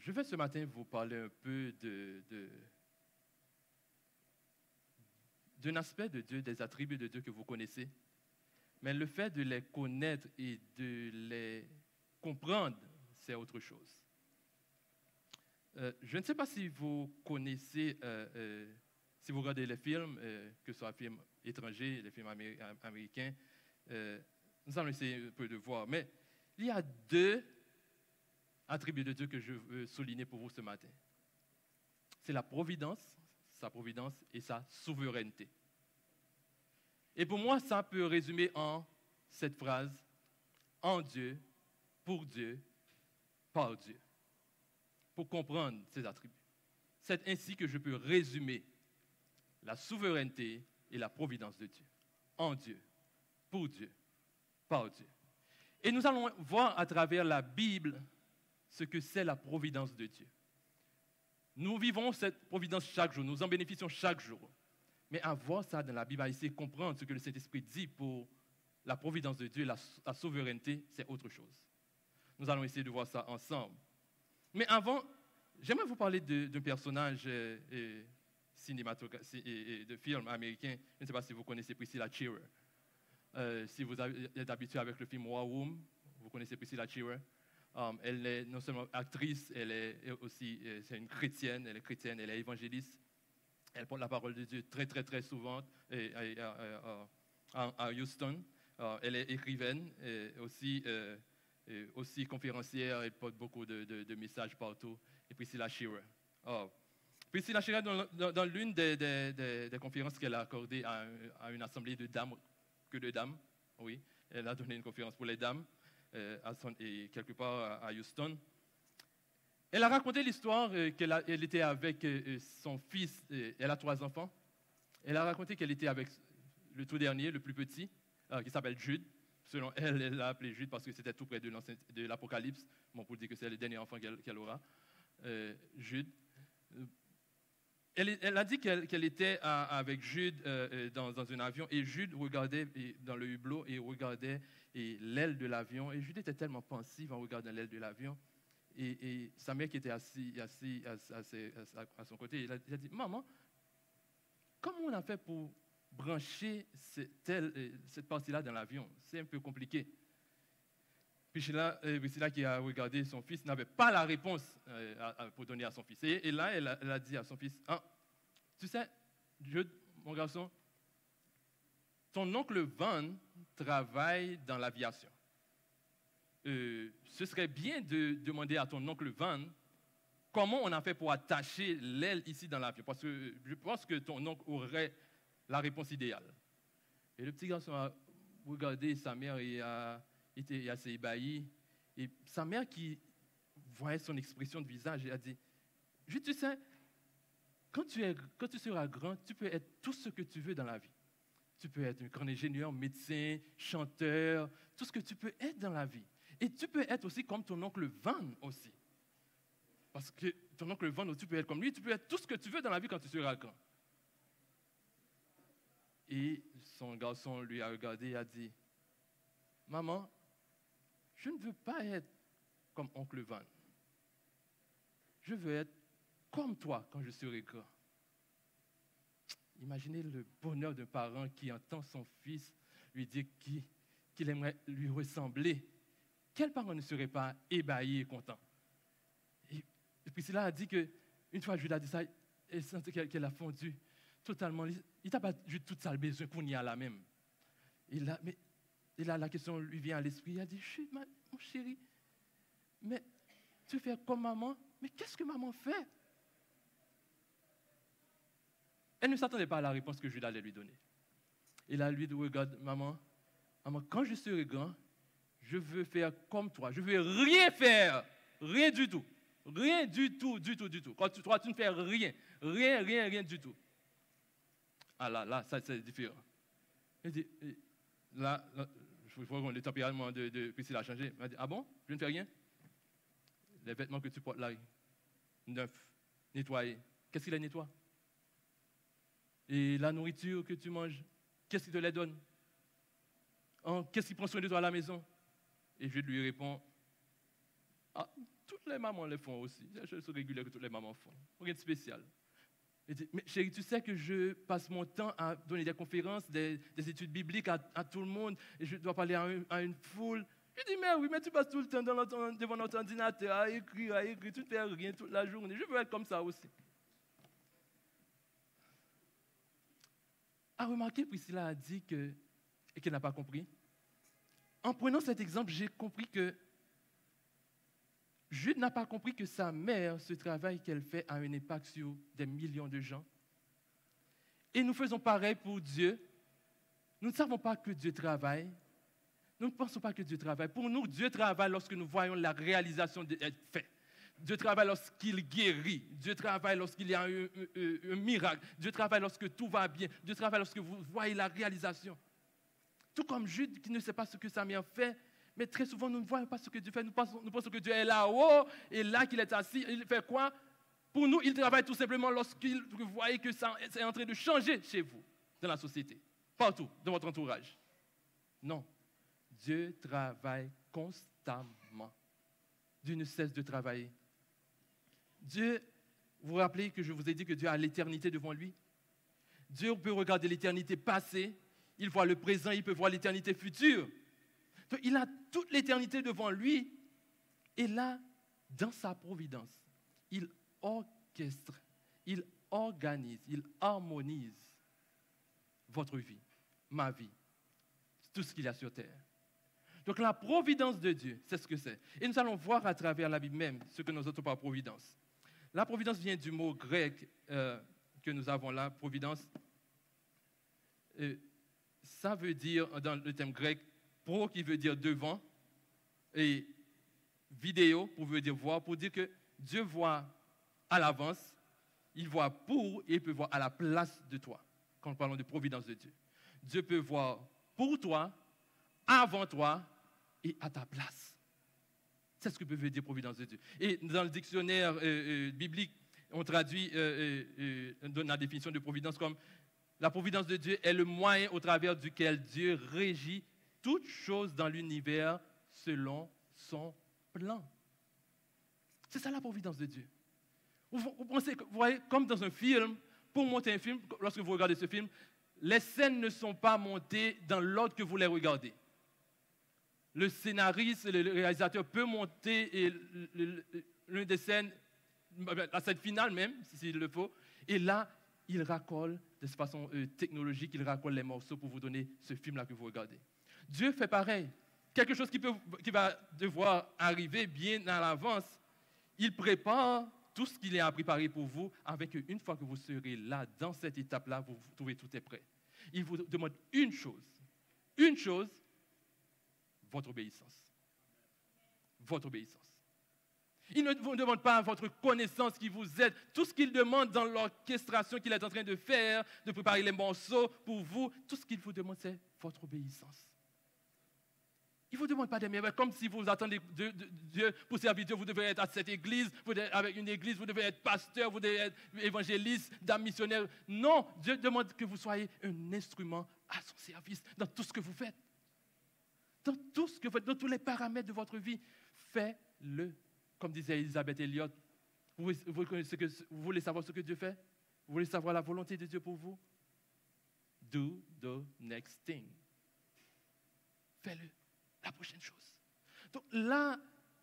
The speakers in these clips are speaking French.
Je vais ce matin vous parler un peu d'un aspect de Dieu, des attributs de Dieu que vous connaissez. Mais le fait de les connaître et de les comprendre, c'est autre chose. Je ne sais pas si vous connaissez, si vous regardez les films, que ce soit les films étrangers, les films américains, nous allons essayer un peu de voir. Mais il y a deux attributs de Dieu que je veux souligner pour vous ce matin. C'est la providence, sa providence et sa souveraineté. Et pour moi, ça peut résumer en cette phrase, en Dieu, pour Dieu, par Dieu. Pour comprendre ces attributs. C'est ainsi que je peux résumer la souveraineté et la providence de Dieu. En Dieu, pour Dieu, par Dieu. Et nous allons voir à travers la Bible ce que c'est la providence de Dieu. Nous vivons cette providence chaque jour, nous en bénéficions chaque jour. Mais à voir ça dans la Bible, à essayer de comprendre ce que le Saint-Esprit dit pour la providence de Dieu, la souveraineté, c'est autre chose. Nous allons essayer de voir ça ensemble. Mais avant, j'aimerais vous parler d'un personnage cinématographique, de film américain. Je ne sais pas si vous connaissez Priscilla Shirer. Si vous êtes habitué avec le film War Room, vous connaissez Priscilla Shirer. Elle est non seulement actrice, elle est aussi c'est une chrétienne, elle est évangéliste. Elle porte la parole de Dieu très, très, très souvent à Houston. Elle est écrivaine, aussi conférencière, elle porte beaucoup de messages partout. Et Priscilla Shirer. Priscilla Shirer, dans l'une des conférences qu'elle a accordées à une assemblée de dames, oui, elle a donné une conférence pour les dames, et quelque part à Houston. Elle a raconté l'histoire qu'elle était avec son fils, elle a 3 enfants. Elle a raconté qu'elle était avec le tout dernier, le plus petit, qui s'appelle Jude. Selon elle, elle l'a appelé Jude parce que c'était tout près de l'Apocalypse. Bon, pour dire que c'est le dernier enfant qu'elle aura, Jude. Elle a dit qu'elle était avec Jude dans un avion et Jude regardait dans le hublot et regardait l'aile de l'avion. Et Jude était tellement pensif en regardant l'aile de l'avion. Et sa mère qui était assise à son côté, elle a dit, « Maman, comment on a fait pour brancher cette partie-là dans l'avion? C'est un peu compliqué. » Puis Priscilla qui a regardé son fils n'avait pas la réponse pour donner à son fils. Et là, elle a dit à son fils, « Ah, tu sais, Jude, mon garçon, ton oncle Van travaille dans l'aviation. Ce serait bien de demander à ton oncle Van comment on a fait pour attacher l'aile ici dans l'avion, parce que je pense que ton oncle aurait la réponse idéale. » Et le petit garçon a regardé sa mère et a été assez ébahi. Et sa mère qui voyait son expression de visage, elle a dit, « Tu sais, quand tu seras grand, tu peux être tout ce que tu veux dans la vie. Tu peux être un grand ingénieur, médecin, chanteur, tout ce que tu peux être dans la vie. Et tu peux être aussi comme ton oncle Van aussi. Parce que ton oncle Van, tu peux être comme lui, tu peux être tout ce que tu veux dans la vie quand tu seras grand. » Et son garçon lui a regardé et a dit, « Maman, je ne veux pas être comme oncle Van. Je veux être comme toi quand je serai grand. » Imaginez le bonheur d'un parent qui entend son fils lui dire qu'il aimerait lui ressembler. Quel parent ne serait pas ébahi et content? Et Priscilla a dit qu'une fois Jude a dit ça, elle sentait qu'elle a fondu totalement. Il n'a pas eu tout ça le besoin qu'on y a là même. Et là, la question lui vient à l'esprit. Il a dit, « Mon chéri, mais tu fais comme maman, mais qu'est-ce que maman fait? » Elle ne s'attendait pas à la réponse que Jude allait lui donner. Et là, lui dit, « Regarde, maman, quand je serai grand, je veux faire comme toi. Je veux rien faire. Rien du tout. Rien du tout. Quand toi, tu ne fais rien. Rien du tout. » Ah là, ça c'est différent. Elle dit, là, je vois que le tempérament de Priscilla a changé. Elle dit, « Ah bon? Je ne fais rien? » Les vêtements que tu portes là, neufs, nettoyés, qu'est-ce qu'il les nettoie? Et la nourriture que tu manges, qu'est-ce qui te les donne? Qu'est-ce qui prend soin de toi à la maison? Et je lui réponds, « Ah, toutes les mamans le font aussi. C'est une chose régulière que toutes les mamans font. Rien de spécial. Elle dit, mais chérie, tu sais que je passe mon temps à donner des conférences, des études bibliques à tout le monde, et je dois parler à une foule. Je dis, mais oui, mais tu passes tout le temps devant notre ordinateur à écrire, tu ne fais rien toute la journée. Je veux être comme ça aussi. A remarqué, Priscilla a dit qu'elle n'a pas compris. En prenant cet exemple, j'ai compris que Jude n'a pas compris que sa mère, ce travail qu'elle fait, a un impact sur des millions de gens. Et nous faisons pareil pour Dieu. Nous ne savons pas que Dieu travaille. Nous ne pensons pas que Dieu travaille. Pour nous, Dieu travaille lorsque nous voyons la réalisation d'être fait. Dieu travaille lorsqu'il guérit. Dieu travaille lorsqu'il y a un miracle. Dieu travaille lorsque tout va bien. Dieu travaille lorsque vous voyez la réalisation. Tout comme Jude qui ne sait pas ce que sa mère fait, mais très souvent nous ne voyons pas ce que Dieu fait. Nous pensons que Dieu est là-haut et là qu'il est assis. Il fait quoi? Pour nous, il travaille tout simplement lorsqu'il vous voyez que ça est en train de changer chez vous, dans la société, partout, dans votre entourage. Non. Dieu travaille constamment. Dieu ne cesse de travailler. Dieu, vous vous rappelez que je vous ai dit que Dieu a l'éternité devant lui? Dieu peut regarder l'éternité passée, il voit le présent, il peut voir l'éternité future. Donc, il a toute l'éternité devant lui. Et là, dans sa providence, il orchestre, il organise, il harmonise votre vie, ma vie, tout ce qu'il y a sur terre. Donc la providence de Dieu, c'est ce que c'est. Et nous allons voir à travers la Bible même ce que nous entendons par providence. La providence vient du mot grec que nous avons là, providence. Ça veut dire, dans le terme grec, pro qui veut dire devant, et vidéo pour veut dire voir, pour dire que Dieu voit à l'avance, il voit pour et il peut voir à la place de toi, quand nous parlons de providence de Dieu. Dieu peut voir pour toi, avant toi et à ta place. C'est ce que peut dire providence de Dieu. Et dans le dictionnaire biblique, on traduit donne la définition de providence comme la providence de Dieu est le moyen au travers duquel Dieu régit toutes choses dans l'univers selon son plan. C'est ça la providence de Dieu. Vous pensez, vous voyez, comme dans un film, pour monter un film, lorsque vous regardez ce film, les scènes ne sont pas montées dans l'ordre que vous les regardez. Le scénariste, le réalisateur peut monter l'une des scènes, la scène finale même, s'il le faut, et là, il racole de façon technologique, il racole les morceaux pour vous donner ce film-là que vous regardez. Dieu fait pareil. Quelque chose qui va devoir arriver bien à l'avance, il prépare tout ce qu'il a préparé pour vous, avec une fois que vous serez là, dans cette étape-là, vous trouvez tout est prêt. Il vous demande une chose, votre obéissance. Votre obéissance. Il ne vous demande pas votre connaissance qui vous aide. Tout ce qu'il demande dans l'orchestration qu'il est en train de faire, de préparer les morceaux pour vous, tout ce qu'il vous demande, c'est votre obéissance. Il ne vous demande pas des merveilles, comme si vous attendez Dieu pour servir Dieu, vous devez être à cette église, avec une église, vous devez être pasteur, vous devez être évangéliste, dame missionnaire. Non, Dieu demande que vous soyez un instrument à son service dans tout ce que vous faites. Dans tout ce que vous faites, dans tous les paramètres de votre vie, faites-le. Comme disait Elisabeth Elliot, vous voulez savoir ce que Dieu fait? Vous voulez savoir la volonté de Dieu pour vous? Do the next thing. Fais-le, la prochaine chose. Donc là,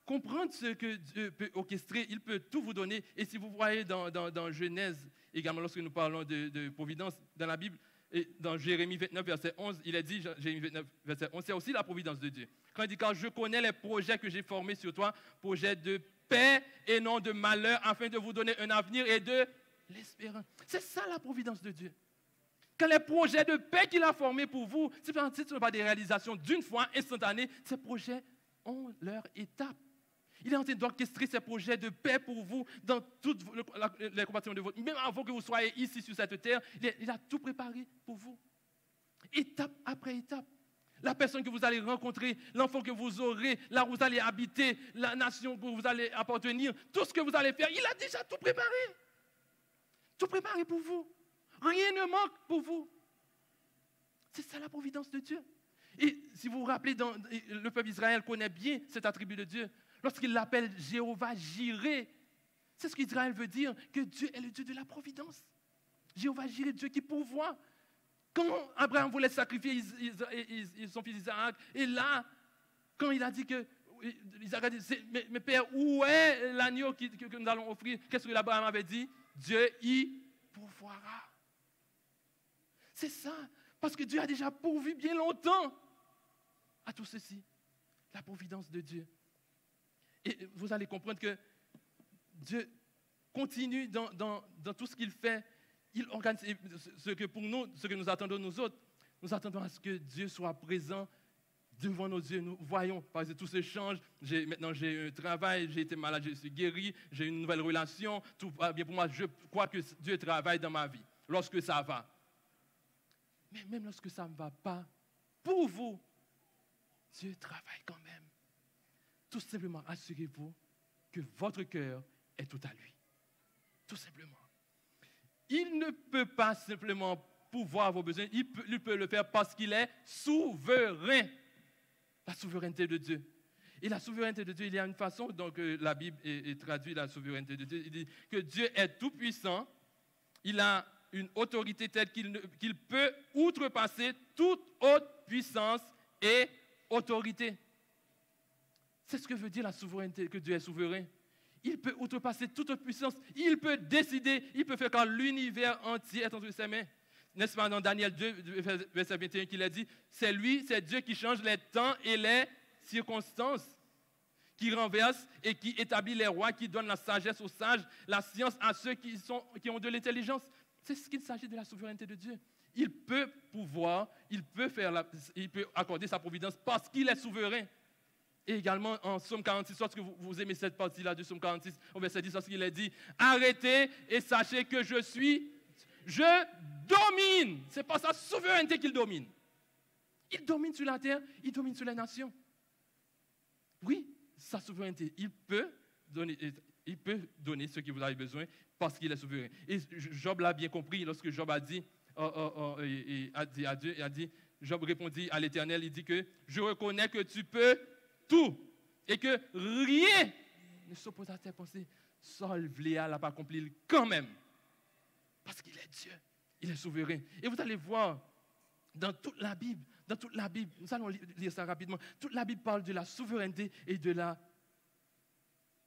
comprendre ce que Dieu peut orchestrer, il peut tout vous donner. Et si vous voyez dans Genèse, également lorsque nous parlons de providence dans la Bible, et dans Jérémie 29, verset 11, il est dit, Jérémie 29, verset 11, c'est aussi la providence de Dieu. Quand il dit, car je connais les projets que j'ai formés sur toi, projets de paix et non de malheur, afin de vous donner un avenir et de l'espérance. C'est ça la providence de Dieu. Quand les projets de paix qu'il a formés pour vous, ce ne sont pas des réalisations d'une fois instantanées, ces projets ont leur étape. Il est en train d'orchestrer ces projets de paix pour vous dans toutes les compartiments de votre vie. Même avant que vous soyez ici sur cette terre, il a tout préparé pour vous. Étape après étape. La personne que vous allez rencontrer, l'enfant que vous aurez, là où vous allez habiter, la nation que vous allez appartenir, tout ce que vous allez faire, il a déjà tout préparé. Tout préparé pour vous. Rien ne manque pour vous. C'est ça la providence de Dieu. Et si vous vous rappelez, le peuple d'Israël connaît bien cet attribut de Dieu. Lorsqu'il l'appelle Jéhovah Jireh, c'est ce qu'Israël veut dire, que Dieu est le Dieu de la providence. Jéhovah Jireh, Dieu qui pourvoit. Quand Abraham voulait sacrifier son fils Isaac, et là, quand il a dit que Isaac a dit, mais Père, où est l'agneau que nous allons offrir? Qu'est-ce que Abraham avait dit? Dieu y pourvoira. C'est ça, parce que Dieu a déjà pourvu bien longtemps à tout ceci, la providence de Dieu. Et vous allez comprendre que Dieu continue dans tout ce qu'il fait. Il organise ce que pour nous, ce que nous attendons nous autres. Nous attendons à ce que Dieu soit présent devant nos yeux. Nous voyons, parce que tout se change. Maintenant, j'ai un travail, j'ai été malade, je suis guéri, j'ai une nouvelle relation. Tout va bien pour moi. Je crois que Dieu travaille dans ma vie, lorsque ça va. Mais même lorsque ça ne va pas, pour vous, Dieu travaille quand même. Tout simplement, assurez-vous que votre cœur est tout à lui. Tout simplement. Il ne peut pas simplement pourvoir vos besoins, il peut le faire parce qu'il est souverain. La souveraineté de Dieu. Et la souveraineté de Dieu, il y a une façon, donc la Bible traduit la souveraineté de Dieu. Il dit que Dieu est tout puissant, il a une autorité telle qu'il peut outrepasser toute haute puissance et autorité. C'est ce que veut dire la souveraineté, que Dieu est souverain. Il peut outrepasser toute puissance. Il peut décider. Il peut faire quand l'univers entier est entre ses mains. N'est-ce pas dans Daniel 2, verset 21, qu'il a dit, c'est Dieu qui change les temps et les circonstances, qui renverse et qui établit les rois, qui donne la sagesse aux sages, la science à ceux qui ont de l'intelligence. C'est ce qu'il s'agit de la souveraineté de Dieu. Il peut pouvoir, il peut accorder sa providence parce qu'il est souverain. Et également en Psaume 46, lorsque vous aimez cette partie-là du Psaume 46, au verset 10, lorsqu'il est dit « Arrêtez et sachez que je domine ». C'est par sa souveraineté qu'il domine. Il domine sur la terre, il domine sur les nations. Oui, sa souveraineté, il peut donner ce que vous avez besoin parce qu'il est souverain. Et Job l'a bien compris lorsque Job a dit à Dieu, Job répondit à l'Éternel, il dit que « Je reconnais que tu peux tout, et que rien ne s'oppose à tes pensées. Sol Vléa l'a pas accompli quand même. Parce qu'il est Dieu, il est souverain. Et vous allez voir, dans toute la Bible, nous allons lire ça rapidement, toute la Bible parle de la souveraineté et de la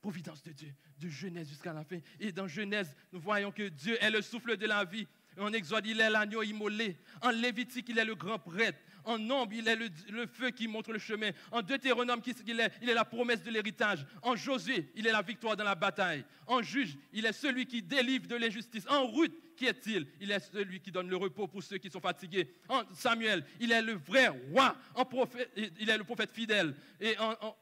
providence de Dieu, de Genèse jusqu'à la fin. Et dans Genèse, nous voyons que Dieu est le souffle de la vie. En Exode, il est l'agneau immolé. En Lévitique, il est le grand prêtre. En Nombre, il est le feu qui montre le chemin. En Deutéronome, il est la promesse de l'héritage. En Josué, il est la victoire dans la bataille. En Juge, il est celui qui délivre de l'injustice. En Ruth, qui est-il? Il est celui qui donne le repos pour ceux qui sont fatigués. En Samuel, il est le vrai roi. En prophète, il est le prophète fidèle. Et en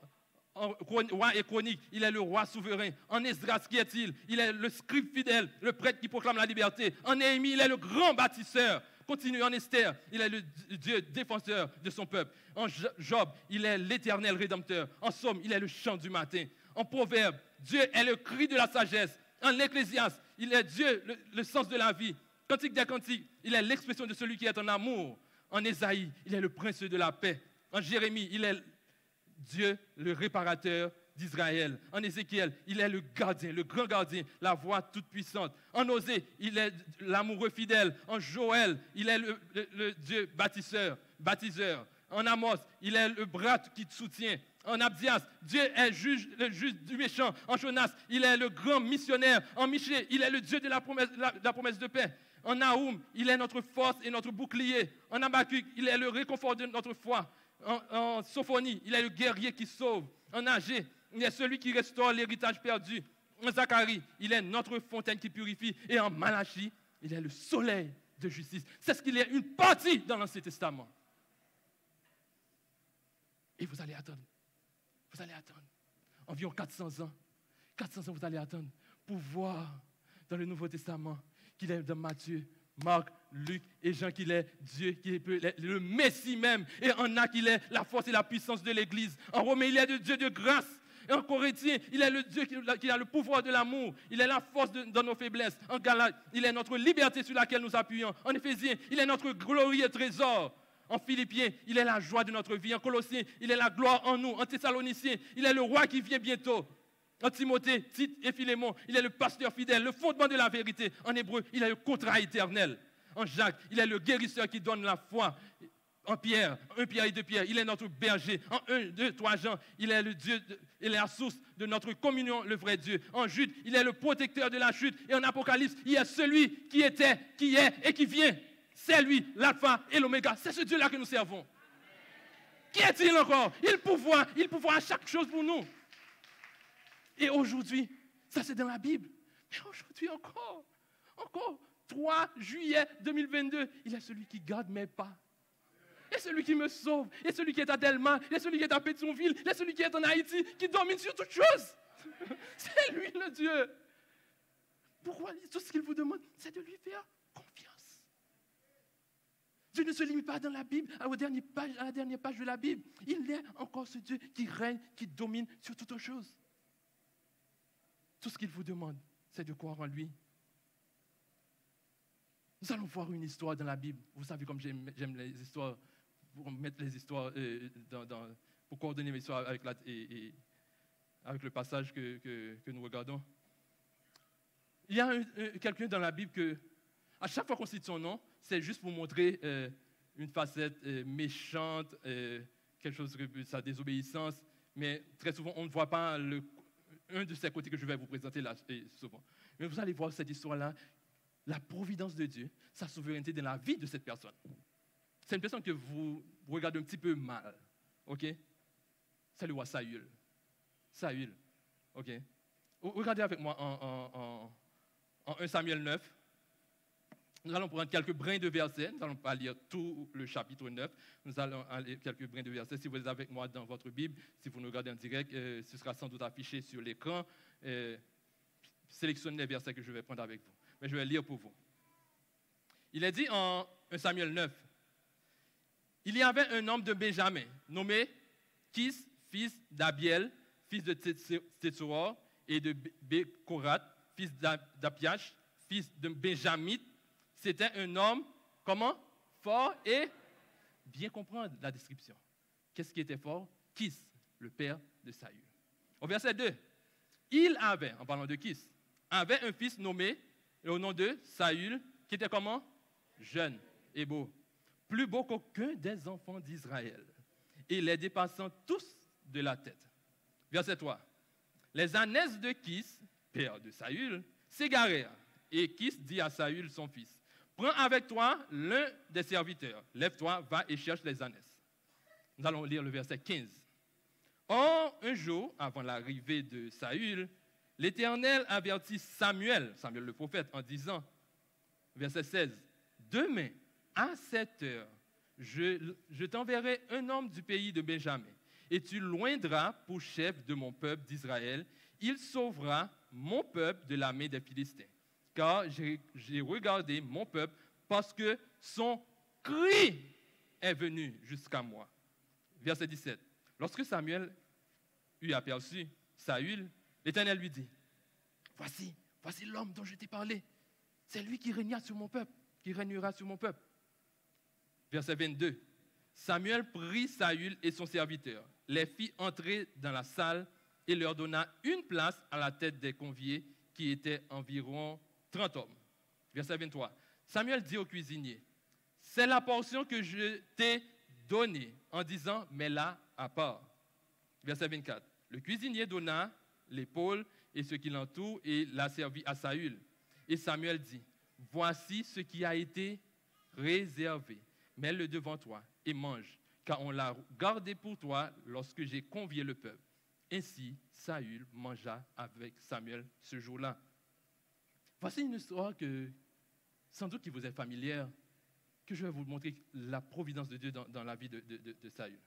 roi et chronique, il est le roi souverain. En Esdras, qui est-il? Il est le scribe fidèle, le prêtre qui proclame la liberté. En Néhémie, il est le grand bâtisseur. Continue en Esther, il est le Dieu défenseur de son peuple. En Job, il est l'Éternel rédempteur. En Somme, il est le chant du matin. En Proverbe, Dieu est le cri de la sagesse. En l'Ecclésiaste, il est Dieu, le sens de la vie. Cantique des cantiques, il est l'expression de celui qui est en amour. En Ésaïe, il est le prince de la paix. En Jérémie, il est Dieu, le réparateur d'Israël. En Ézéchiel, il est le gardien, le grand gardien, la voix toute puissante. En Osée, il est l'amoureux fidèle. En Joël, il est le Dieu bâtisseur. En Amos, il est le bras qui te soutient. En Abdias, Dieu est le juge du méchant. En Jonas, il est le grand missionnaire. En Michée, il est le Dieu de la promesse de paix. En Naoum, il est notre force et notre bouclier. En Habakkuk, il est le réconfort de notre foi. En Sophonie, il est le guerrier qui sauve. En Agé, il est celui qui restaure l'héritage perdu. En Zacharie, il est notre fontaine qui purifie. Et en Malachie, il est le soleil de justice. C'est ce qu'il y a une partie dans l'Ancien Testament. Et vous allez attendre. Vous allez attendre. Environ 400 ans. 400 ans, vous allez attendre pour voir dans le Nouveau Testament qu'il est dans Matthieu, Marc, Luc et Jean qu'il est Dieu, qui est le Messie même. Et en Actes, il est la force et la puissance de l'Église. En Romains, il est le Dieu de grâce. Et en Corinthiens, il est le Dieu qui a le pouvoir de l'amour. Il est la force dans nos faiblesses. En Galates, il est notre liberté sur laquelle nous appuyons. En Éphésiens, il est notre glorieux trésor. En Philippiens, il est la joie de notre vie. En Colossiens, il est la gloire en nous. En Thessaloniciens, il est le roi qui vient bientôt. En Timothée, Tite et Philémon, il est le pasteur fidèle, le fondement de la vérité. En Hébreu, il est le contrat éternel. En Jacques, il est le guérisseur qui donne la foi. En Pierre, 1 Pierre et 2 Pierre, il est notre berger. En 1, 2, 3 Jean, il est le Dieu, il est la source de notre communion, le vrai Dieu. En Jude, il est le protecteur de la chute. Et en Apocalypse, il est celui qui était, qui est et qui vient. C'est lui, l'alpha et l'oméga. C'est ce Dieu-là que nous servons. Qui est-il encore? Il pourvoit à chaque chose pour nous. Et aujourd'hui, ça c'est dans la Bible. Mais aujourd'hui encore, 3 juillet 2022, il est celui qui garde mes pas. Il est celui qui me sauve. Il est celui qui est à Delma. Il est celui qui est à Pétionville. Il est celui qui est en Haïti, qui domine sur toutes choses. C'est lui le Dieu. Pourquoi? Tout ce qu'il vous demande, c'est de lui faire confiance. Dieu ne se limite pas dans la Bible, à la dernière page de la Bible. Il est encore ce Dieu qui règne, qui domine sur toutes choses. Tout ce qu'il vous demande, c'est de croire en lui. Nous allons voir une histoire dans la Bible. Vous savez comme j'aime les histoires, pour mettre les histoires, pour coordonner mes histoires avec, avec le passage que nous regardons. Il y a quelqu'un dans la Bible que, à chaque fois qu'on cite son nom, c'est juste pour montrer une facette méchante, quelque chose de sa désobéissance, mais très souvent on ne voit pas un de ces côtés que je vais vous présenter là souvent. Mais vous allez voir cette histoire-là, la providence de Dieu, sa souveraineté dans la vie de cette personne. C'est une personne que vous regardez un petit peu mal, ok? C'est le roi Saül. Saül, ok? Regardez avec moi en 1 Samuel 9. Nous allons prendre quelques brins de versets. Nous n'allons pas lire tout le chapitre 9. Nous allons lire quelques brins de versets. Si vous êtes avec moi dans votre Bible, si vous nous regardez en direct, ce sera sans doute affiché sur l'écran. Sélectionnez les versets que je vais prendre avec vous. Mais je vais lire pour vous. Il est dit en 1 Samuel 9, il y avait un homme de Benjamin, nommé Kis, fils d'Abiel, fils de Tsetsuor, et de Bekorat, fils d'Apiach, fils de Benjamin. C'était un homme, comment? Fort et bien comprendre la description. Qu'est-ce qui était fort? Kis, le père de Saül. Au verset 2, il avait, en parlant de Kis, avait un fils nommé au nom de Saül, qui était comment? Jeune et beau. Plus beau qu'aucun des enfants d'Israël. Et les dépassant tous de la tête. Verset 3. Les ânesses de Kis, père de Saül, s'égarèrent. Et Kis dit à Saül, son fils, prends avec toi l'un des serviteurs. Lève-toi, va et cherche les ânesses. Nous allons lire le verset 15. Or, un jour, avant l'arrivée de Saül, l'Éternel avertit Samuel le prophète, en disant, verset 16, demain, à 7 heures, je t'enverrai un homme du pays de Benjamin, et tu loindras pour chef de mon peuple d'Israël. Il sauvera mon peuple de la main des Philistins. Car j'ai regardé mon peuple, parce que son cri est venu jusqu'à moi. Verset 17. Lorsque Samuel eut aperçu Saül, l'Éternel lui dit, voici l'homme dont je t'ai parlé. C'est lui qui régnera sur mon peuple, Verset 22. Samuel prit Saül et son serviteur, les fit entrer dans la salle et leur donna une place à la tête des conviés qui étaient environ 30 hommes. Verset 23. Samuel dit au cuisinier, c'est la portion que je t'ai donnée, en disant, mets-la à part. Verset 24. Le cuisinier donna l'épaule et ce qui l'entoure et la servit à Saül. Et Samuel dit, voici ce qui a été réservé. Mets-le devant toi et mange, car on l'a gardé pour toi lorsque j'ai convié le peuple. Ainsi, Saül mangea avec Samuel ce jour-là. Voici une histoire que, sans doute qui vous est familière, que je vais vous montrer la providence de Dieu dans la vie de Saül.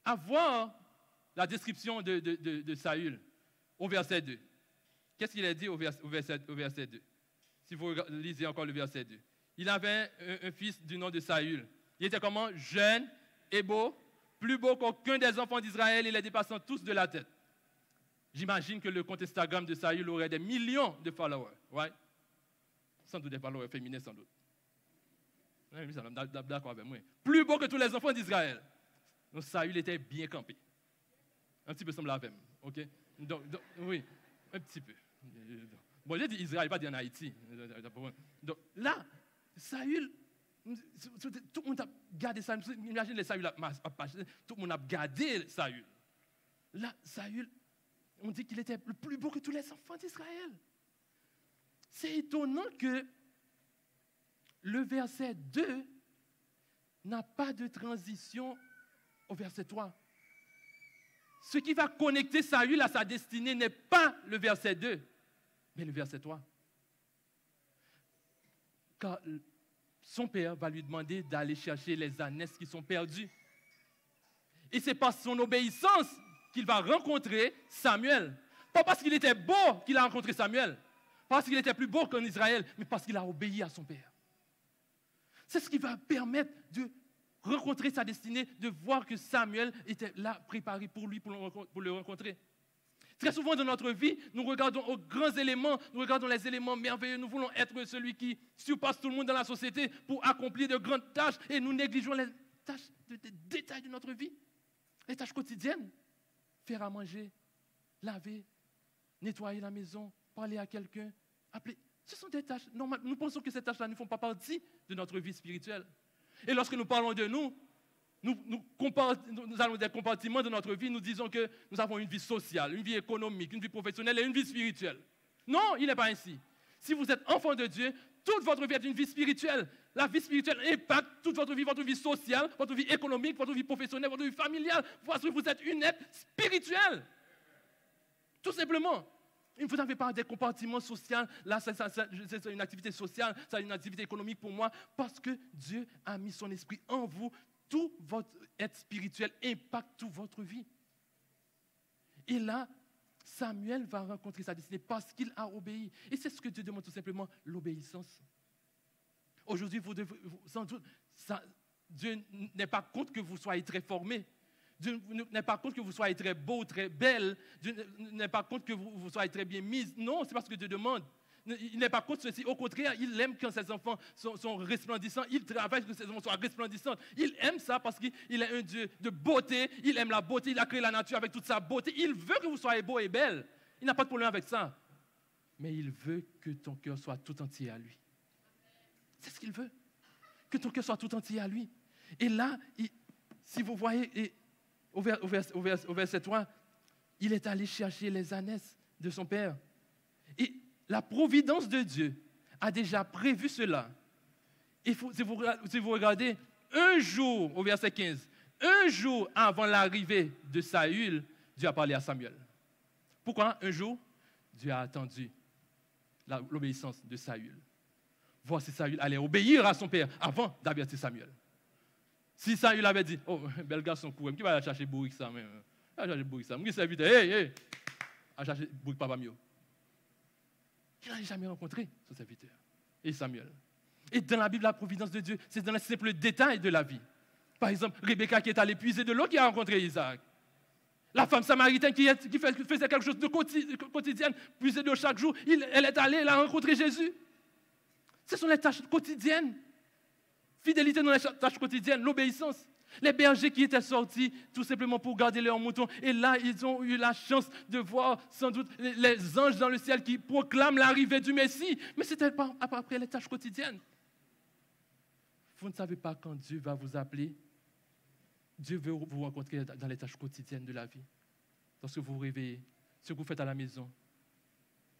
À voir la description de Saül au verset 2. Qu'est-ce qu'il a dit au verset 2? Si vous lisez encore le verset 2. Il avait un fils du nom de Saül. Il était comment? Jeune et beau, plus beau qu'aucun des enfants d'Israël et les dépassant tous de la tête. J'imagine que le compte Instagram de Saül aurait des millions de followers. Right? Sans doute des followers féminins, sans doute. D'accord avec moi. Plus beau que tous les enfants d'Israël. Donc Saül était bien campé. Un petit peu semblable avec moi. OK? Donc, oui, un petit peu. Bon, j'ai dit Israël, pas dit en Haïti. Donc là, Saül, tout le monde a gardé Saül. Imagine les Saül, tout le monde a gardé Saül. Là, Saül, on dit qu'il était le plus beau que tous les enfants d'Israël. C'est étonnant que le verset 2 n'a pas de transition au verset 3. Ce qui va connecter Saül à sa destinée n'est pas le verset 2, mais le verset 3. Car son père va lui demander d'aller chercher les ânesses qui sont perdues. Et c'est par son obéissance qu'il va rencontrer Samuel. Pas parce qu'il était beau qu'il a rencontré Samuel, pas parce qu'il était plus beau qu'en Israël, mais parce qu'il a obéi à son père. C'est ce qui va permettre de rencontrer sa destinée, de voir que Samuel était là, préparé pour lui, pour le rencontrer. Très souvent dans notre vie, nous regardons aux grands éléments, nous regardons les éléments merveilleux, nous voulons être celui qui surpasse tout le monde dans la société pour accomplir de grandes tâches et nous négligeons les tâches, les détails de notre vie, les tâches quotidiennes. Faire à manger, laver, nettoyer la maison, parler à quelqu'un, appeler. Ce sont des tâches normales. Nous pensons que ces tâches-là ne font pas partie de notre vie spirituelle. Et lorsque nous parlons de nous avons des compartiments de notre vie, nous disons que nous avons une vie sociale, une vie économique, une vie professionnelle et une vie spirituelle. Non, il n'est pas ainsi. Si vous êtes enfant de Dieu, toute votre vie est une vie spirituelle. La vie spirituelle impacte toute votre vie sociale, votre vie économique, votre vie professionnelle, votre vie familiale. Parce que vous êtes une être spirituelle. Tout simplement. Vous n'avez pas des compartiments sociaux. Là, c'est une activité sociale, c'est une activité économique pour moi. Parce que Dieu a mis son esprit en vous. Tout votre être spirituel impacte toute votre vie. Et là, Samuel va rencontrer sa destinée parce qu'il a obéi. Et c'est ce que Dieu demande tout simplement, l'obéissance. Aujourd'hui, sans doute, Dieu n'est pas contre que vous soyez très formés. Dieu n'est pas contre que vous soyez très beau, très belle. Dieu n'est pas contre que vous soyez très bien mise. Non, c'est parce que Dieu demande. Il n'est pas contre ceci. Au contraire, il aime quand ses enfants sont resplendissants. Il travaille pour que ses enfants soient resplendissants. Il aime ça parce qu'il est un Dieu de beauté. Il aime la beauté. Il a créé la nature avec toute sa beauté. Il veut que vous soyez beau et belle. Il n'a pas de problème avec ça. Mais il veut que ton cœur soit tout entier à lui. C'est ce qu'il veut. Que ton cœur soit tout entier à lui. Et là, si vous voyez, au verset 3, il est allé chercher les ânesses de son père. Et la providence de Dieu a déjà prévu cela. Et si vous regardez, un jour, au verset 15, un jour avant l'arrivée de Saül, Dieu a parlé à Samuel. Pourquoi un jour? Dieu a attendu l'obéissance de Saül. Voir si Saül allait obéir à son père avant d'avertir Samuel. Si Saül avait dit, oh, bel garçon, qui va aller chercher Bourrique ça même? Il va chercher Bourrique ça. Moi, c'est vite, hey, à chercher Bourrique papa mieux. Il n'a jamais rencontré son serviteur. Et Samuel. Et dans la Bible, la providence de Dieu, c'est dans les simples détails de la vie. Par exemple, Rebecca qui est allée puiser de l'eau qui a rencontré Isaac. La femme samaritaine qui faisait quelque chose de quotidien, puiser de l'eau chaque jour, elle est allée, elle a rencontré Jésus. Ce sont les tâches quotidiennes. Fidélité dans les tâches quotidiennes, l'obéissance. Les bergers qui étaient sortis tout simplement pour garder leurs moutons. Et là, ils ont eu la chance de voir sans doute les anges dans le ciel qui proclament l'arrivée du Messie. Mais c'était pas après les tâches quotidiennes. Vous ne savez pas quand Dieu va vous appeler. Dieu veut vous rencontrer dans les tâches quotidiennes de la vie. Lorsque vous vous réveillez, ce que vous faites à la maison,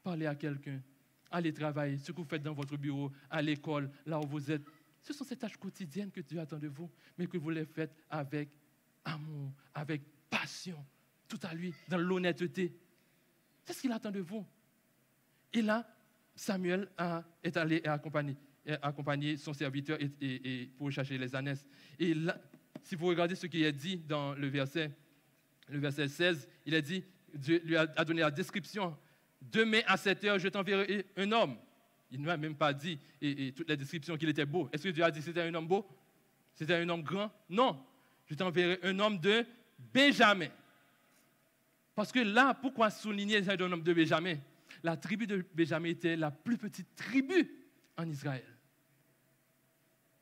parler à quelqu'un, aller travailler, ce que vous faites dans votre bureau, à l'école, là où vous êtes. Ce sont ces tâches quotidiennes que Dieu attend de vous, mais que vous les faites avec amour, avec passion, tout à lui, dans l'honnêteté. C'est ce qu'il attend de vous. Et là, Samuel est allé accompagner son serviteur et pour chercher les ânesses. Et là, si vous regardez ce qui est dit dans le verset 16, il a dit, Dieu lui a donné la description. Demain à 7h, je t'enverrai un homme. Il ne m'a même pas dit et toutes les descriptions qu'il était beau. Est-ce que Dieu a dit que c'était un homme beau? C'était un homme grand? Non. Je t'enverrai un homme de Benjamin. Parce que là, pourquoi souligner un homme de Benjamin? La tribu de Benjamin était la plus petite tribu en Israël.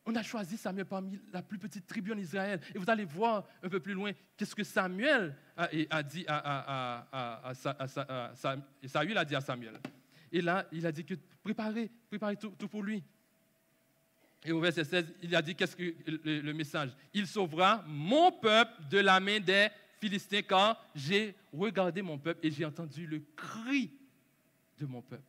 On a choisi Samuel parmi la plus petite tribu en Israël. Et vous allez voir un peu plus loin qu'est-ce que Samuel a dit Saül a dit à Samuel. Et là, il a dit que préparez tout pour lui. Et au verset 16, il a dit qu'est-ce que le message? Il sauvera mon peuple de la main des Philistins, car j'ai regardé mon peuple et j'ai entendu le cri de mon peuple.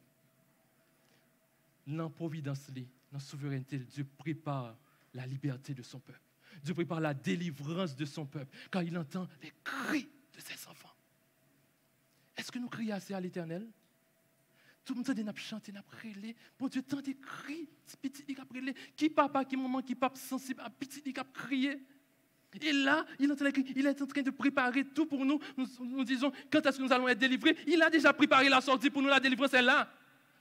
Dans la providence, dans la souveraineté, Dieu prépare la liberté de son peuple. Dieu prépare la délivrance de son peuple, car il entend les cris de ses enfants. Est-ce que nous crions assez à l'Éternel? Tout le monde a chanté, a prié. Bon Dieu, tant de cris, petit qui a prié. Qui papa, qui maman, qui papa sensible, à petit qui a crié. Et là, il est en train de préparer tout pour nous. Nous disons, quand est-ce que nous allons être délivrés? Il a déjà préparé la sortie pour nous, la délivrance est là.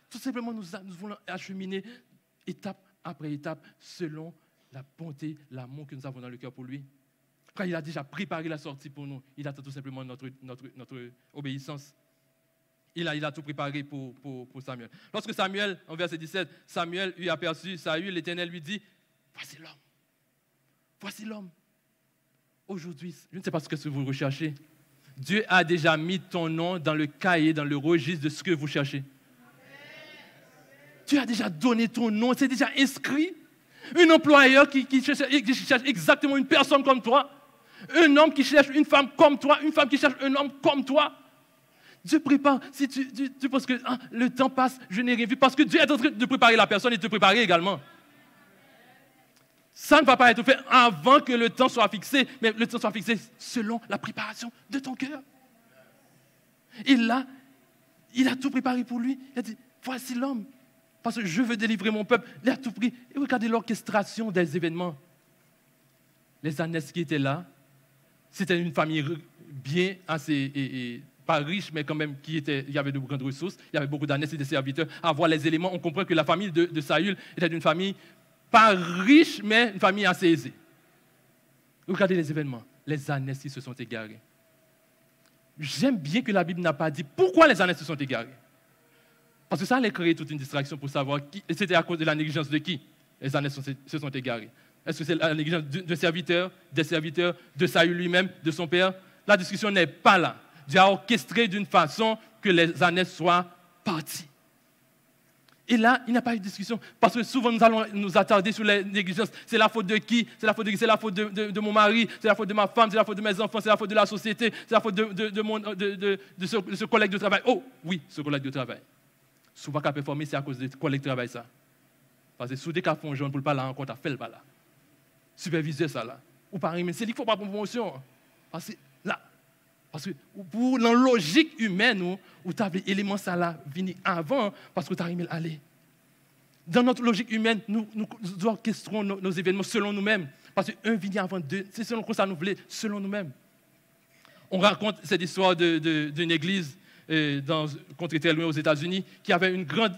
Tout simplement, nous voulons acheminer étape après étape selon la bonté, l'amour que nous avons dans le cœur pour lui. Quand il a déjà préparé la sortie pour nous, il attend tout simplement notre obéissance. Il a tout préparé pour Samuel. Lorsque Samuel, en verset 17, Samuel eut aperçu Saül, l'Éternel lui dit, voici l'homme. Voici l'homme. Aujourd'hui, je ne sais pas ce que vous recherchez. Dieu a déjà mis ton nom dans le cahier, dans le registre de ce que vous cherchez. Dieu a déjà donné ton nom, c'est déjà inscrit. Un employeur qui cherche exactement une personne comme toi. Un homme qui cherche une femme comme toi. Une femme qui cherche un homme comme toi. Dieu prépare. Si tu penses que le temps passe, je n'ai rien vu. Parce que Dieu est en train de préparer la personne et de te préparer également. Ça ne va pas être fait avant que le temps soit fixé. Mais le temps soit fixé selon la préparation de ton cœur. Et là, il a tout préparé pour lui. Il a dit, voici l'homme. Parce que je veux délivrer mon peuple. Il a tout pris. Et regardez l'orchestration des événements. Les ânesses qui étaient là, c'était une famille bien assez... pas riche, mais quand même, il y avait de grandes ressources. Il y avait beaucoup d'ânesses et de serviteurs. À voir les éléments, on comprend que la famille de Saül était une famille pas riche, mais une famille assez aisée. Regardez les événements. Les ânesses qui se sont égarées. J'aime bien que la Bible n'a pas dit pourquoi les ânesses se sont égarées. Parce que ça allait créer toute une distraction pour savoir qui. Et c'était à cause de la négligence de qui les ânesses se sont égarées. Est-ce que c'est la négligence d'un serviteur, des serviteurs, de Saül lui-même, de son père? La discussion n'est pas là. Dieu a orchestré d'une façon que les ânesses soient parties. Et là, il n'y a pas eu de discussion. Parce que souvent, nous allons nous attarder sur les négligences. C'est la faute de qui? C'est la faute de qui? C'est la faute de mon mari, c'est la faute de ma femme, c'est la faute de mes enfants, c'est la faute de la société, c'est la faute de ce collègue de travail. Oh, oui, ce collègue de travail. Souvent, qu'à performer, c'est à cause de collègue de travail, ça. Parce que soudé qu'à fond jaune pour le pas là, encore, t'as fait le pas là. Superviseur, ça là. Ou par exemple, c'est lui qu'il ne faut pas pour promotion. Parce que là, parce que pour la logique humaine, où tu as l'élément ça là, venu avant, parce que tu as aimé aller. Dans notre logique humaine, nous orchestrons nos événements selon nous-mêmes. Parce qu'un vient avant deux, c'est selon quoi ça nous voulait, selon nous-mêmes. On raconte cette histoire d'une église contre très loin aux États-Unis qui avait une grande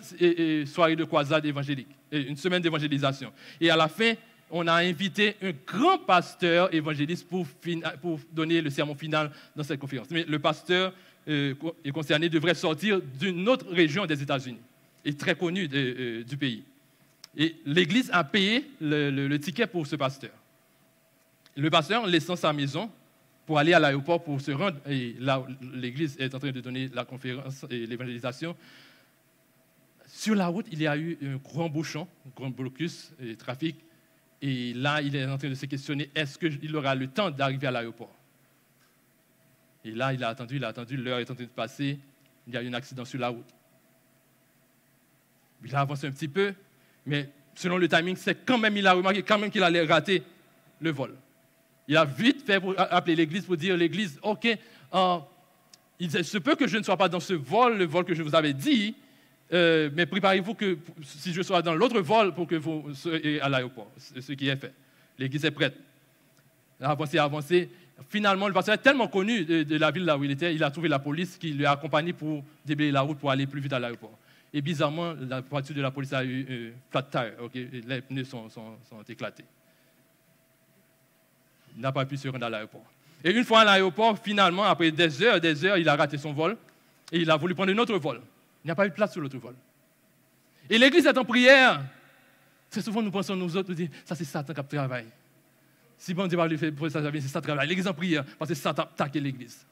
soirée de croisade évangélique, une semaine d'évangélisation. Et à la fin, on a invité un grand pasteur évangéliste pour donner le sermon final dans cette conférence. Mais le pasteur concerné devrait sortir d'une autre région des États-Unis, et très connue du pays. Et l'Église a payé le ticket pour ce pasteur. Le pasteur, en laissant sa maison pour aller à l'aéroport pour se rendre, et là l'Église est en train de donner la conférence et l'évangélisation, sur la route, il y a eu un grand bouchon, un grand blocus et trafic. Et là, il est en train de se questionner, est-ce qu'il aura le temps d'arriver à l'aéroport? Et là, il a attendu, l'heure est en train de passer, il y a eu un accident sur la route. Il a avancé un petit peu, mais selon le timing, il a remarqué quand même qu'il allait rater le vol. Il a vite fait pour appeler l'église pour dire à l'église, OK, il se peut que je ne sois pas dans ce vol, le vol que je vous avais dit, mais préparez-vous que si je sois dans l'autre vol pour que vous soyez à l'aéroport. C'est ce qui est fait. L'église est prête. Avancé. Finalement, le pasteur est tellement connu de la ville là où il était, il a trouvé la police qui lui a accompagné pour déblayer la route pour aller plus vite à l'aéroport. Et bizarrement, la voiture de la police a eu un flat tire. Okay? Les pneus sont éclatés. Il n'a pas pu se rendre à l'aéroport. Et une fois à l'aéroport, finalement, après des heures, il a raté son vol et il a voulu prendre un autre vol. Il n'y a pas eu de place sur l'autre vol. Et l'église est en prière. Très souvent, nous pensons, nous autres, nous disons, ça c'est Satan qui travaille. Si bon Dieu va lui faire pour ça, c'est Satan qui travaille. L'église en prière, parce que Satan attaque l'église.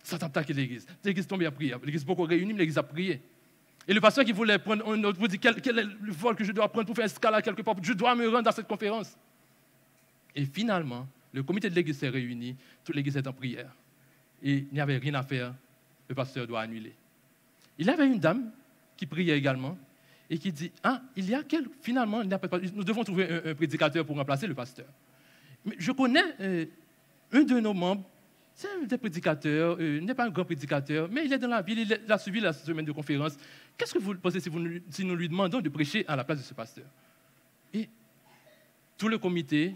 Satan attaque l'église. L'église tombe en prière. L'église beaucoup réunie, mais l'église a prié. Et le pasteur qui voulait prendre un autre, vous dit, quel est le vol que je dois prendre pour faire escalade quelque part, je dois me rendre à cette conférence. Et finalement, le comité de l'église s'est réuni, toute l'église est en prière. Et il n'y avait rien à faire, le pasteur doit annuler. Il y avait une dame qui priait également, et qui dit, finalement, nous devons trouver un prédicateur pour remplacer le pasteur. Mais je connais un de nos membres, c'est un des prédicateurs, il n'est pas un grand prédicateur, mais il est dans la ville, il a suivi la semaine de conférence. Qu'est-ce que vous pensez si nous lui demandons de prêcher à la place de ce pasteur? Et tout le comité,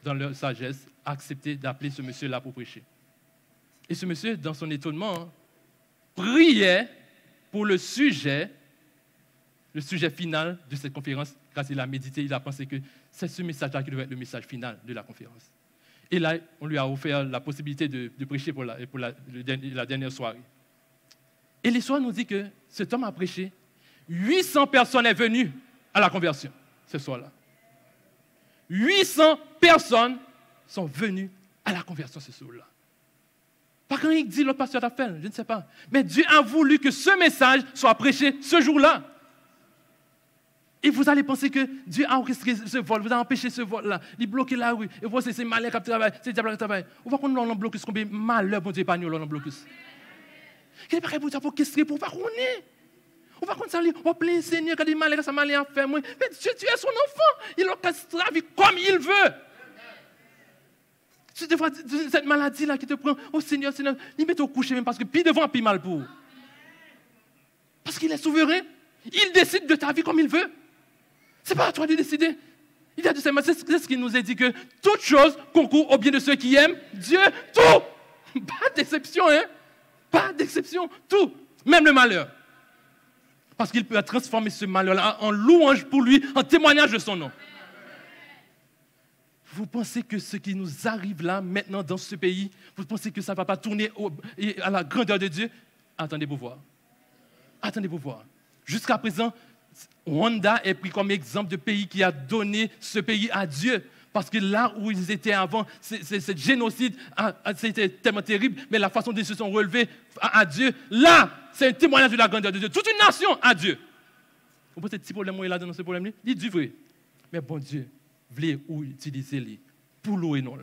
dans leur sagesse, a accepté d'appeler ce monsieur-là pour prêcher. Et ce monsieur, dans son étonnement, priait pour le sujet final de cette conférence, quand il a médité, il a pensé que c'est ce message-là qui devait être le message final de la conférence. Et là, on lui a offert la possibilité de prêcher pour la dernière soirée. Et l'histoire nous dit que cet homme a prêché, 800 personnes sont venues à la conversion ce soir-là. 800 personnes sont venues à la conversion ce soir-là. Pas quand il dit l'autre pasteur a fait, je ne sais pas. Mais Dieu a voulu que ce message soit prêché ce jour-là. Et vous allez penser que Dieu a orchestré ce vol, vous a empêché ce vol-là, il bloque la rue, et vous c'est malin qui travaille, c'est le diable qui travaille. On va qu'on l'on blocus, combien de malheur bon Dieu pas nous l'on blocus. Quel est le pour orchestrer pour pas qu'on est. On va qu'on s'allie, on plein Seigneur, quand il malin, ça malin à faire, mais Dieu, tu es son enfant, il orchestre la vie comme il veut. Tu devrais cette maladie-là qui te prend, oh Seigneur, il met au coucher même parce que puis devant, puis mal pour. Parce qu'il est souverain, il décide de ta vie comme il veut. Ce n'est pas à toi de décider. Il a dit, c'est ce qu'il nous a dit que toute chose concourt au bien de ceux qui aiment Dieu, tout. Pas d'exception, hein? Pas d'exception, tout. Même le malheur. Parce qu'il peut transformer ce malheur-là en louange pour lui, en témoignage de son nom. Vous pensez que ce qui nous arrive là, maintenant, dans ce pays, vous pensez que ça ne va pas tourner à la grandeur de Dieu? Attendez pour voir. Attendez pour voir. Jusqu'à présent, Rwanda est pris comme exemple de pays qui a donné ce pays à Dieu. Parce que là où ils étaient avant, ce génocide, c'était tellement terrible, mais la façon dont ils se sont relevés à Dieu, là, c'est un témoignage de la grandeur de Dieu. Toute une nation à Dieu. Vous pensez que ce petit problème là dans ce problème-là? Il dit vrai. Mais bon Dieu, voulez où utiliser-les pour louer non.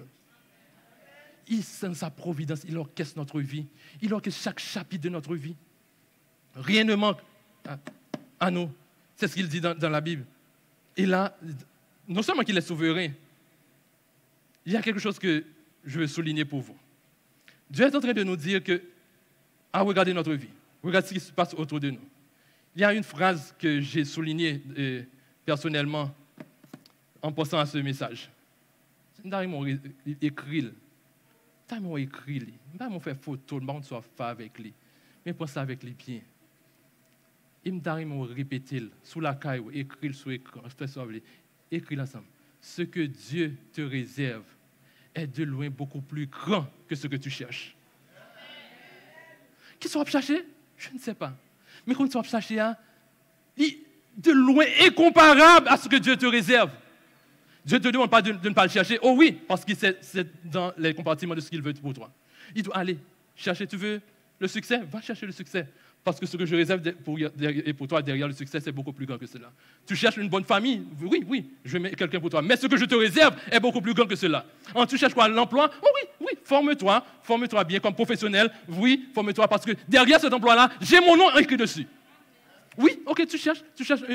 Il sent sa providence, il orchestre notre vie. Il orchestre chaque chapitre de notre vie. Rien ne manque à nous. C'est ce qu'il dit dans la Bible. Et là, non seulement qu'il est souverain, il y a quelque chose que je veux souligner pour vous. Dieu est en train de nous dire que, regardez notre vie, regardez ce qui se passe autour de nous. Il y a une phrase que j'ai soulignée personnellement en pensant à ce message. C'est une écrit. T'as écrit. Pas mon faire photo, le monde soit fait avec lui. Mais pense avec lui bien. Il m'a répété sous la caille, écrit sur l'écran, écrit ensemble. Ce que Dieu te réserve est de loin beaucoup plus grand que ce que tu cherches. Qui soit chercher? Je ne sais pas. Mais quand tu vas chercher, de loin incomparable à ce que Dieu te réserve. Dieu ne te demande pas de ne pas le chercher. Oh oui, parce que c'est dans les compartiments de ce qu'il veut pour toi. Il doit aller chercher. Tu veux le succès? Va chercher le succès. Parce que ce que je réserve pour toi derrière le succès, c'est beaucoup plus grand que cela. Tu cherches une bonne famille? Oui, je mets quelqu'un pour toi. Mais ce que je te réserve est beaucoup plus grand que cela. Tu cherches quoi? L'emploi? Oh oui, forme-toi bien comme professionnel. Oui, forme-toi parce que derrière cet emploi-là, j'ai mon nom écrit dessus. Oui, ok, tu cherches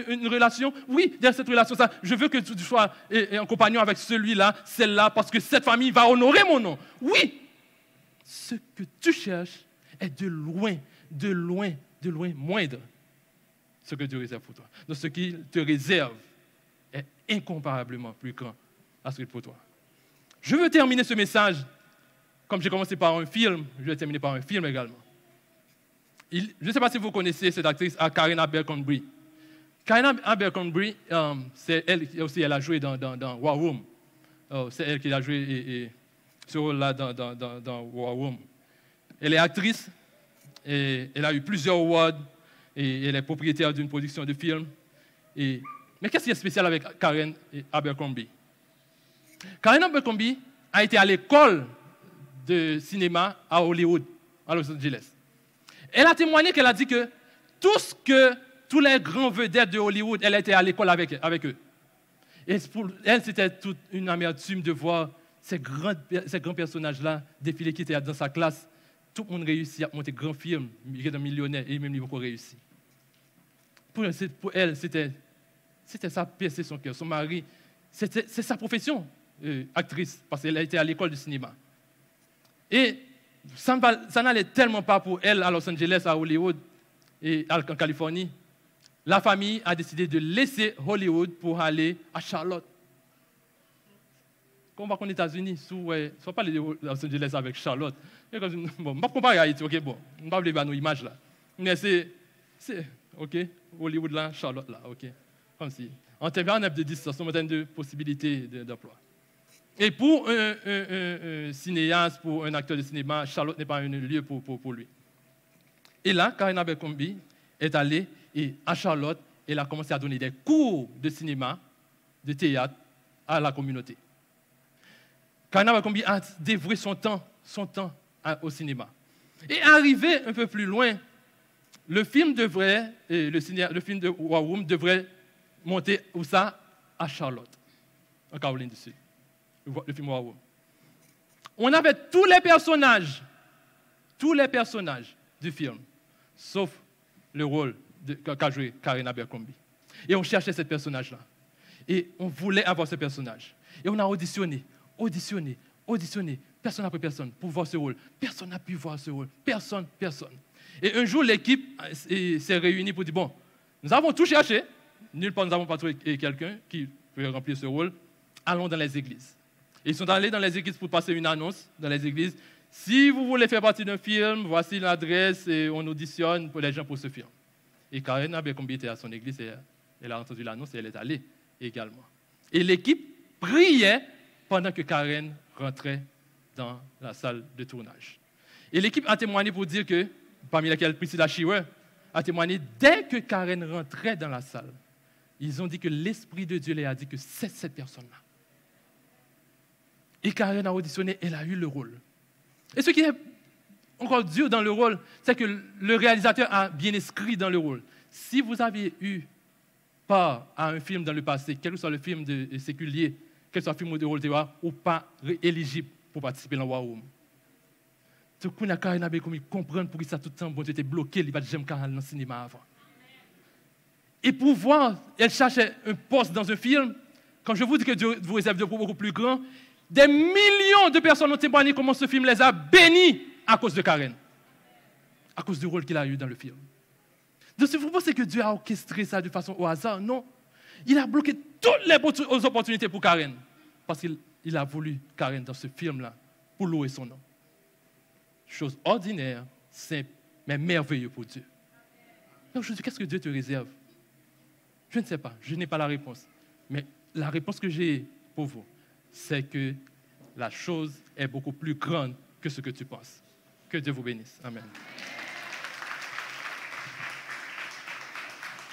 une relation. Oui, derrière cette relation, ça, je veux que tu sois en compagnon avec celui-là, celle-là, parce que cette famille va honorer mon nom. Oui, ce que tu cherches est de loin moindre ce que Dieu réserve pour toi. Donc ce qu'il te réserve est incomparablement plus grand à ce qu'il est pour toi. Je veux terminer ce message, comme j'ai commencé par un film, je vais terminer par un film également. Je ne sais pas si vous connaissez cette actrice, Karen Abercrombie. Karen Abercrombie, c'est elle aussi, elle a joué dans War Room. C'est elle qui a joué ce rôle-là dans War Room. Elle est actrice. Et elle a eu plusieurs awards et elle est propriétaire d'une production de films. Et Mais qu'est-ce qui est spécial avec Karen Abercrombie? Karen Abercrombie a été à l'école de cinéma à Hollywood, à Los Angeles. Elle a témoigné qu'elle a dit que tous les grands vedettes de Hollywood, elle était à l'école avec eux. Et pour elle, c'était toute une amertume de voir ces grands personnages-là défiler qui étaient dans sa classe. Tout le monde réussit à monter grand film, il est un millionnaire et même lui beaucoup réussi. Pour elle, c'était ça percer son cœur. Son mari, c'est sa profession, actrice, parce qu'elle a été à l'école de cinéma. Et ça n'allait tellement pas pour elle à Los Angeles, à Hollywood et en Californie. La famille a décidé de laisser Hollywood pour aller à Charlotte. Quand on va aux États-Unis, soit pas les Los Angeles avec Charlotte. Bon, je ne vais pas comparer à Haïti, ok, bon, je ne vais pas nos images là. Mais c'est, ok, Hollywood là, Charlotte là, ok. Comme si. En termes de distance, en termes de possibilités d'emploi. Et pour un cinéaste, pour un acteur de cinéma, Charlotte n'est pas un lieu pour lui. Et là, Karen Abercrombie est allée à Charlotte, elle a commencé à donner des cours de cinéma, de théâtre à la communauté. Karen Abercrombie a dévoué son temps au cinéma. Et arrivé un peu plus loin, le film de War Room devrait monter où ça? À Charlotte, en Caroline du Sud. Le film War Room. On avait tous les personnages du film, sauf le rôle qu'a joué Karen Abercrombie. Et on cherchait ce personnage-là. Et on voulait avoir ce personnage. Et on a auditionné, personne après personne, pour voir ce rôle. Personne n'a pu voir ce rôle. Personne. Et un jour, l'équipe s'est réunie pour dire, bon, nous avons tout cherché, nulle part nous n'avons pas trouvé quelqu'un qui peut remplir ce rôle, allons dans les églises. Et ils sont allés dans les églises pour passer une annonce dans les églises. Si vous voulez faire partie d'un film, voici l'adresse et on auditionne pour les gens pour ce film. Et Karen Abercrombie était à son église et elle a entendu l'annonce et elle est allée également. Et l'équipe priait pendant que Karen rentrait dans la salle de tournage. Et l'équipe a témoigné pour dire que, parmi lesquels Priscilla Shirer a témoigné, dès que Karen rentrait dans la salle, ils ont dit que l'Esprit de Dieu leur a dit que c'est cette personne-là. Et Karen a auditionné, elle a eu le rôle. Et ce qui est encore dur dans le rôle, c'est que le réalisateur a bien inscrit dans le rôle. Si vous aviez eu part à un film dans le passé, quel que soit le film de séculier, quel que soit le film de rôle théâtre, ou pas éligible pour participer dans War Room. Tout le monde Karen Abercrombie comprendre pour ça tout le temps, bon Dieu était bloqué, il va jamais dans le cinéma avant. Et pour voir, elle cherchait un poste dans un film. Quand je vous dis que Dieu vous réserve de beaucoup plus grand, des millions de personnes ont témoigné comment ce film les a bénis à cause de Karen, à cause du rôle qu'il a eu dans le film. Donc, si vous pensez que Dieu a orchestré ça de façon au hasard, non. Il a bloqué toutes les opportunités pour Karen, parce qu'il a voulu Karen dans ce film-là pour louer son nom. Chose ordinaire, simple, mais merveilleuse pour Dieu. Donc, je dis, qu'est-ce que Dieu te réserve? Je ne sais pas, je n'ai pas la réponse. Mais la réponse que j'ai pour vous, c'est que la chose est beaucoup plus grande que ce que tu penses. Que Dieu vous bénisse. Amen.